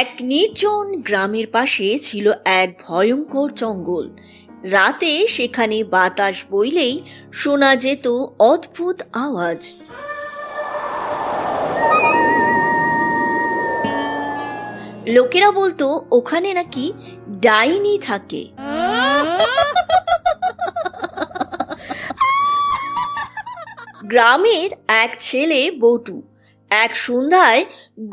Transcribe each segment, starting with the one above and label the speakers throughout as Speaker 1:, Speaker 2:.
Speaker 1: এক নির্জন গ্রামের পাশে ছিল এক ভয়ঙ্কর জঙ্গল। রাতে সেখানে বাতাস বইলেই শোনা যেত অদ্ভুত আওয়াজ। লোকেরা বলতো ওখানে নাকি ডাইনি থাকে। গ্রামের এক ছেলে বটু এক সন্ধ্যায়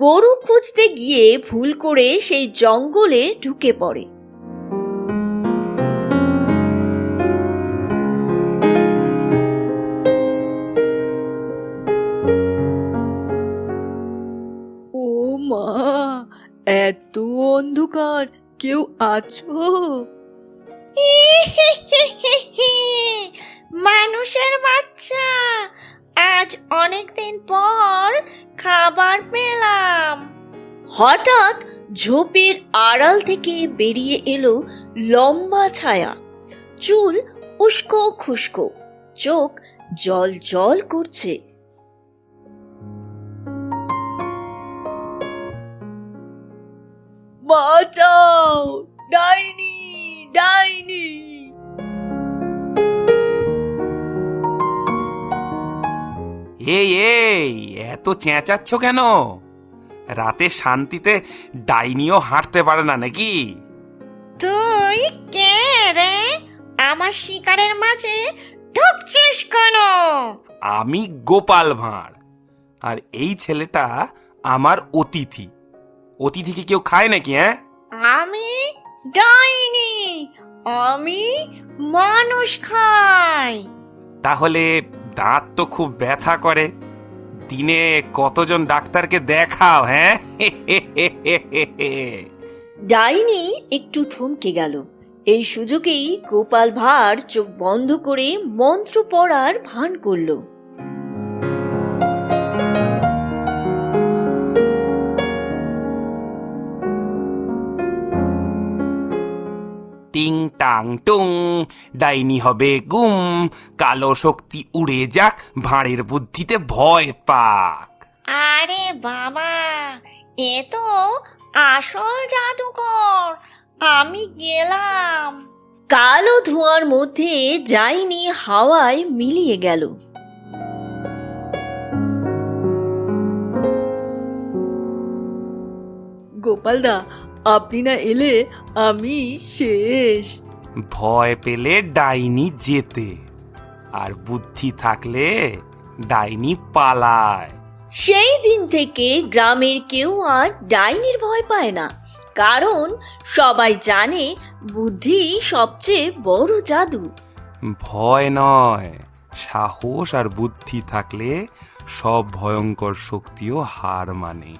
Speaker 1: গরু খুঁজতে গিয়ে ভুল করে সেই জঙ্গলে ঢুকে পড়ে।
Speaker 2: ও মা, এত অন্ধকার, কেউ আছো?
Speaker 1: মানুষের বাচ্চা, আজ অনেকদিন পর খাবার পেলাম। হঠাৎ ঝোপের আড়াল থেকে বেরিয়ে এলো লম্বা ছায়া, চুল উস্কো খুস্কো, চোখ জল জল করছে।
Speaker 2: বাঁচাও, ডাইনি ডাইনি!
Speaker 3: এই এই এত চেঁচাচ্ছ কেন? রাতে শান্তিতে ডাইনিও হাঁটতে পারে না নাকি?
Speaker 1: তুই কে রে? আমার শিকারের মাঝে ঢুকছিস কেন?
Speaker 3: আমি গোপাল ভাঁড়, আর এই ছেলেটা আমার অতিথি। অতিথিকে কেউ খায় নাকি? হ্যাঁ,
Speaker 1: আমি ডাইনি, আমি মানুষ খাই।
Speaker 3: তাহলে দাঁত তো খুব ব্যথা করে। দিনে কতজন ডাক্তারকে দেখাও? হ্যাঁ,
Speaker 1: ডাইনি একটু থমকে গেল। এই সুযোগেই গোপাল ভাঁড় চোখ বন্ধ করে মন্ত্র পড়ার ভান করল।
Speaker 3: টিং টাং টুং, ডাইনি হবে গুম, কালো শক্তি উড়ে যাক, ভাঁড়ের বুদ্ধিতে ভয় পাক।
Speaker 1: আরে বাবা, এ তো আসল জাদুকর। আমি গেলাম। কালো ধোঁয়ার মধ্যে ডাইনি হাওয়ায় মিলিয়ে গেল।
Speaker 2: গোপালদা, আপনি না এলে আমি শেষ।
Speaker 3: ভয় পেলে ডাইনি যেতে, আর বুদ্ধি থাকলে ডাইনি পালায়।
Speaker 1: সেই দিন থেকে গ্রামের কেউ আর ডাইনির ভয় পায় না, কারণ সবাই জানে বুদ্ধি সবচেয়ে বড় জাদু।
Speaker 3: ভয় নয়, সাহস আর বুদ্ধি থাকলে সব ভয়ঙ্কর শক্তিও হার মানে।